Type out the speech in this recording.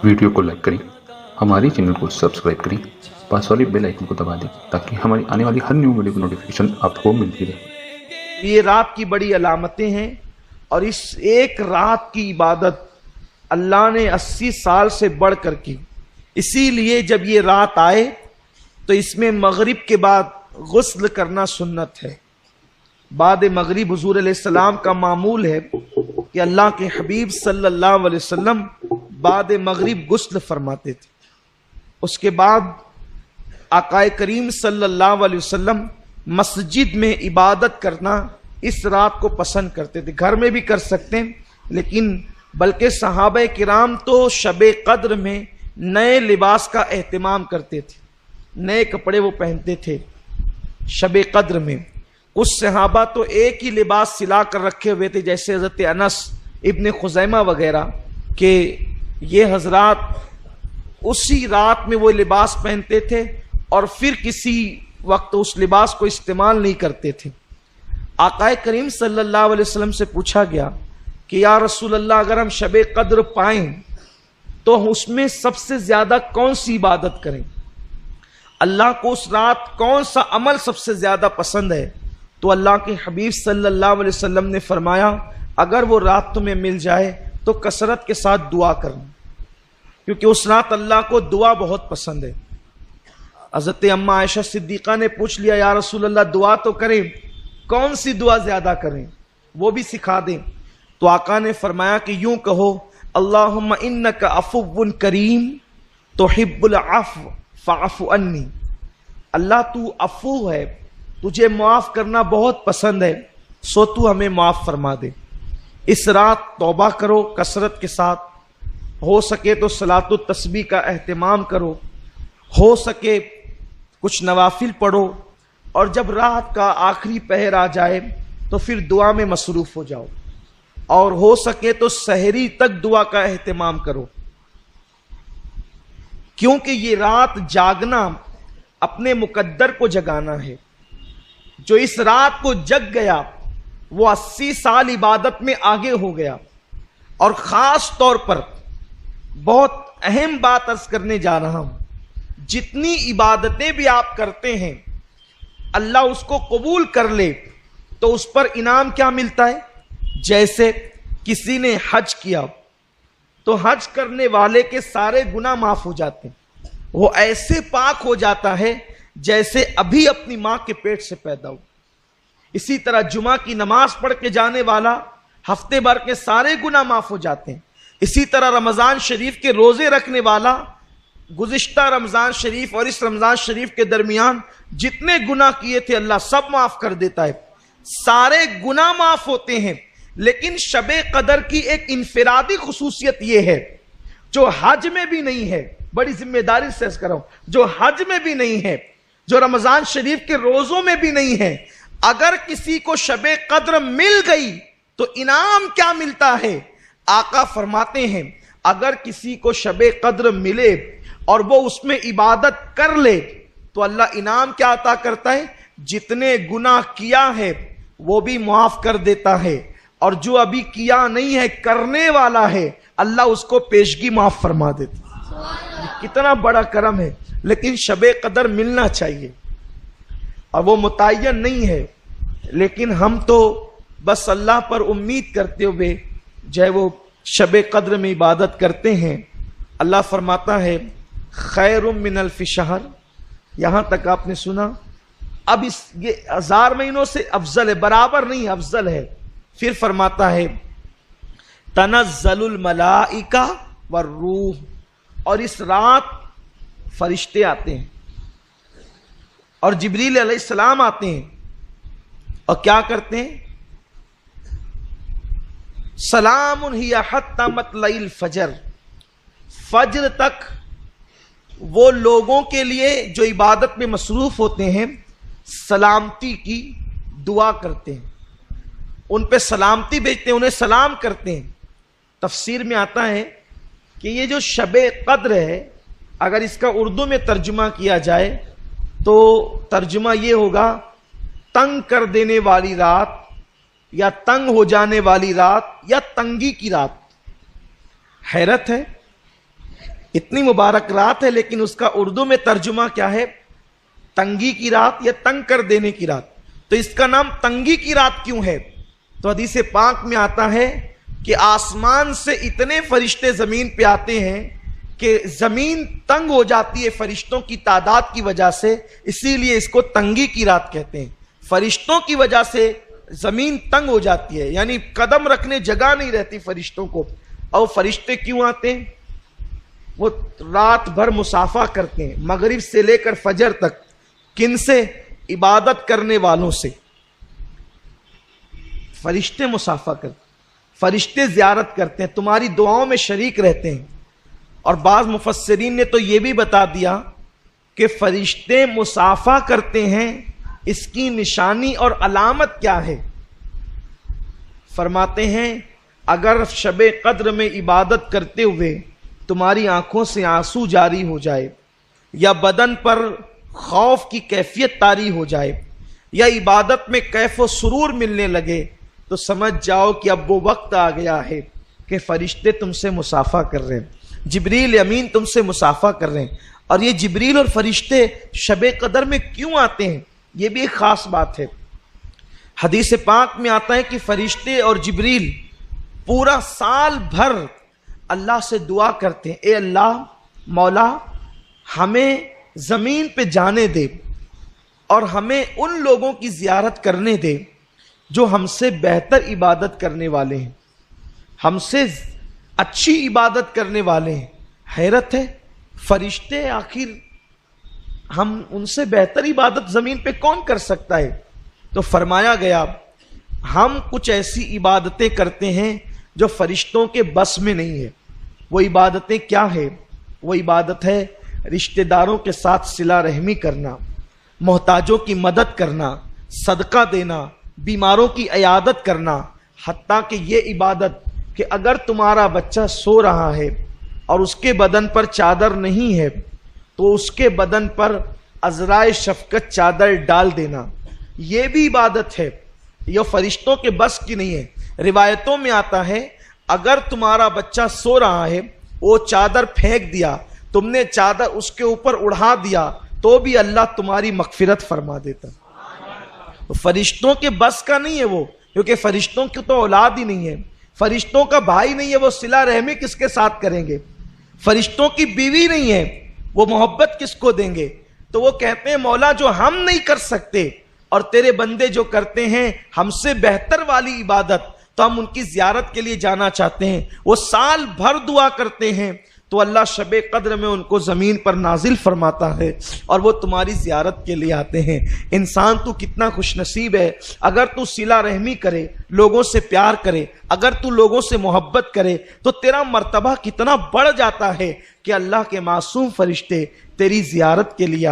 Video को like करें, हमारे चैनल को सब्सक्राइब करें, पास वाले बेल आइकन को दबा दें ताकि हमारी आने वाली हर न्यू वीडियो की नोटिफिकेशन आपको मिलती रहे। ये रात की बड़ी अलामतें हैं और इस एक रात की इबादत अल्लाह ने 80 साल से बढ़ कर की। इसीलिए जब ये रात आए तो इसमें मगरिब के बाद गुस्ल करना सुन्नत है। बाद मगरिब हुजूर अलैहिस्सलाम का मामूल है कि अल्लाह के हबीब सल्लल्लाहु अलैहि वसल्लम बाद मगरिब गुस्ल फरमाते थे। उसके बाद आकाए करीम सल्लल्लाहु अलैहि वसल्लम मस्जिद में इबादत करना इस रात को पसंद करते थे। घर में भी कर सकते हैं, लेकिन बल्कि सहाबा किराम तो शबे कद्र में नए लिबास का एहतमाम करते थे, नए कपड़े वो पहनते थे शबे कद्र में। कुछ सहाबा तो एक ही लिबास सिला कर रखे हुए थे, जैसे हज़रत अनस इब्न खुज़ैमा वगैरह के ये हजरात उसी रात में वो लिबास पहनते थे और फिर किसी वक्त उस लिबास को इस्तेमाल नहीं करते थे। आकाए करीम सल्लल्लाहु अलैहि वसल्लम से पूछा गया कि या रसूल अल्लाह, अगर हम शबे कद्र पाएं तो उसमें सबसे ज्यादा कौन सी इबादत करें? अल्लाह को उस रात कौन सा अमल सबसे ज्यादा पसंद है? तो अल्लाह के हबीब सल्लल्लाहु अलैहि वसल्लम ने फरमाया, अगर वो रात तुम्हें मिल जाए तो कसरत के साथ दुआ करना, क्योंकि उस रात अल्लाह को दुआ बहुत पसंद है। हज़रत अम्मा आयशा सिद्दीक़ा ने पूछ लिया, या रसूल अल्लाह, दुआ तो करें, कौन सी दुआ ज्यादा करें, वो भी सिखा दें। तो आका ने फरमाया कि यूं कहो, अल्लाहुम्मा इन्नका अफ़ुव्वुन करीम तुहिब्बुल अफ़्व फ़अफ़ु अन्नी। अल्लाह तू अफ़ू है, तुझे माफ करना बहुत पसंद है, सो तू हमें माफ फरमा दे। इस रात तौबा करो कसरत के साथ, हो सके तो सलातु तस्बीह का एहतमाम करो, हो सके कुछ नवाफिल पढ़ो, और जब रात का आखिरी पहर आ जाए तो फिर दुआ में मसरूफ हो जाओ, और हो सके तो सहरी तक दुआ का एहतमाम करो। क्योंकि ये रात जागना अपने मुकद्दर को जगाना है। जो इस रात को जग गया वो 80 साल इबादत में आगे हो गया। और खास तौर पर बहुत अहम बात अर्ज करने जा रहा हूं, जितनी इबादतें भी आप करते हैं अल्लाह उसको कबूल कर ले तो उस पर इनाम क्या मिलता है? जैसे किसी ने हज किया तो हज करने वाले के सारे गुनाह माफ हो जाते हैं, वो ऐसे पाक हो जाता है जैसे अभी अपनी मां के पेट से पैदा हो। इसी तरह जुमा की नमाज पढ़ के जाने वाला हफ्ते भर के सारे गुनाह माफ हो जाते हैं। इसी तरह रमजान शरीफ के रोजे रखने वाला गुज़िश्ता रमजान शरीफ और इस रमजान शरीफ के दरमियान जितने गुनाह किए थे अल्लाह सब माफ कर देता है, सारे गुनाह माफ होते हैं। लेकिन शबे कदर की एक इनफिरादी खुसूसियत यह है जो हज में भी नहीं है, बड़ी जिम्मेदारी से अर्ज कर रहा हूं, जो हज में भी नहीं है, जो रमजान शरीफ के रोजों में भी नहीं है, अगर किसी को शबे कद्र मिल गई तो इनाम क्या मिलता है? आका फरमाते हैं, अगर किसी को शबे कद्र मिले और वो उसमें इबादत कर ले तो अल्लाह इनाम क्या अता करता है? जितने गुनाह किया है वो भी माफ कर देता है, और जो अभी किया नहीं है करने वाला है अल्लाह उसको पेशगी माफ फरमा देता। कितना बड़ा करम है। लेकिन शबे कदर मिलना चाहिए और वो मुतय्यन नहीं है, लेकिन हम तो बस अल्लाह पर उम्मीद करते हुए जो है वो शबे कद्र में इबादत करते हैं। अल्लाह फरमाता है खैरुम मिन अल्फि शहर, यहां तक आपने सुना। अब ये 1000 महीनों से अफजल है, बराबर नहीं अफजल है। फिर फरमाता है तनज़्ज़लुल मलाइका वर्रूह, और इस रात फरिश्ते आते हैं और जिब्रील अलैहिस्सलाम आते हैं और क्या करते हैं? सलामुन हिया हत्ता मतलइल फजर, फजर तक वो लोगों के लिए जो इबादत में मसरूफ होते हैं सलामती की दुआ करते हैं, उन पे सलामती भेजते हैं, उन्हें सलाम करते हैं। तफसीर में आता है कि ये जो शबे कद्र है, अगर इसका उर्दू में तर्जुमा किया जाए तो तर्जुमा ये होगा तंग कर देने वाली रात, या तंग हो जाने वाली रात, या तंगी की रात। हैरत है اتنی مبارک رات ہے لیکن اس کا اردو میں ترجمہ کیا ہے؟ تنگی کی رات یا تنگ کر دینے کی رات. تو اس کا نام تنگی کی رات کیوں ہے؟ تو حدیث پاک میں آتا ہے کہ آسمان سے اتنے فرشتے زمین پہ آتے ہیں کہ زمین تنگ ہو جاتی ہے فرشتوں کی تعداد کی وجہ سے، اسی لیے اس کو تنگی کی رات کہتے ہیں. فرشتوں کی وجہ سے زمین تنگ ہو جاتی ہے، یعنی قدم رکھنے جگہ نہیں رہتی فرشتوں کو. اور فرشتے کیوں آتے ہیں؟ وہ رات بھر مصافحہ کرتے ہیں، مغرب سے لے کر فجر تک. کن سے؟ عبادت کرنے والوں سے. فرشتے مصافحہ کرتے ہیں، فرشتے زیارت کرتے ہیں، تمہاری دعاؤں میں شریک رہتے ہیں. اور بعض مفسرین نے تو یہ بھی بتا دیا کہ فرشتے مصافحہ کرتے ہیں، اس کی نشانی اور علامت کیا ہے؟ فرماتے ہیں اگر شب قدر میں عبادت کرتے ہوئے تمہاری آنکھوں سے آنسو جاری ہو جائے، یا بدن پر خوف کی کیفیت طاری ہو جائے، یا عبادت میں کیف و سرور ملنے لگے، تو سمجھ جاؤ کہ اب وہ وقت آ گیا ہے کہ فرشتے تم سے مصافحہ کر رہے ہیں، جبریل امین تم سے مصافحہ کر رہے ہیں. اور یہ جبریل اور فرشتے شب قدر میں کیوں آتے ہیں؟ یہ بھی ایک خاص بات ہے. حدیث پاک میں آتا ہے کہ فرشتے اور جبریل پورا سال بھر اللہ سے دعا کرتے ہیں، اے اللہ مولا ہمیں زمین پہ جانے دے اور ہمیں ان لوگوں کی زیارت کرنے دے جو ہم سے بہتر عبادت کرنے والے ہیں، ہم سے اچھی عبادت کرنے والے ہیں. حیرت ہے، فرشتے آخر ہم ان سے بہتر عبادت زمین پہ کون کر سکتا ہے؟ تو فرمایا گیا ہم کچھ ایسی عبادتیں کرتے ہیں جو فرشتوں کے بس میں نہیں ہے. وہ عبادتیں کیا ہے؟ وہ عبادت ہے رشتہ داروں کے ساتھ صلہ رحمی کرنا، محتاجوں کی مدد کرنا، صدقہ دینا، بیماروں کی عیادت کرنا. حتیٰ کہ یہ عبادت کہ اگر تمہارا بچہ سو رہا ہے اور اس کے بدن پر چادر نہیں ہے تو اس کے بدن پر عذرائے شفقت چادر ڈال دینا، یہ بھی عبادت ہے. یہ فرشتوں کے بس کی نہیں ہے. روایتوں میں آتا ہے اگر تمہارا بچہ سو رہا ہے، وہ چادر پھینک دیا، تم نے چادر اس کے اوپر اڑا دیا، تو بھی اللہ تمہاری مغفرت فرما دیتا. فرشتوں کے بس کا نہیں ہے وہ، کیونکہ فرشتوں کی تو اولاد ہی نہیں ہے، فرشتوں کا بھائی نہیں ہے، وہ صلہ رحمی کس کے ساتھ کریں گے؟ فرشتوں کی بیوی نہیں ہے، وہ محبت کس کو دیں گے؟ تو وہ کہتے ہیں مولا جو ہم نہیں کر سکتے اور تیرے بندے جو کرتے ہیں ہم سے بہتر والی عبادت، تو ہم ان کی زیارت کے لیے جانا چاہتے ہیں. وہ سال بھر دعا کرتے ہیں تو اللہ شب قدر میں ان کو زمین پر نازل فرماتا ہے اور وہ تمہاری زیارت کے لیے آتے ہیں. انسان تو کتنا خوش نصیب ہے اگر تو صلہ رحمی کرے، لوگوں سے پیار کرے، اگر تو لوگوں سے محبت کرے تو تیرا مرتبہ کتنا بڑھ جاتا ہے کہ اللہ کے معصوم فرشتے تیری زیارت کے لیے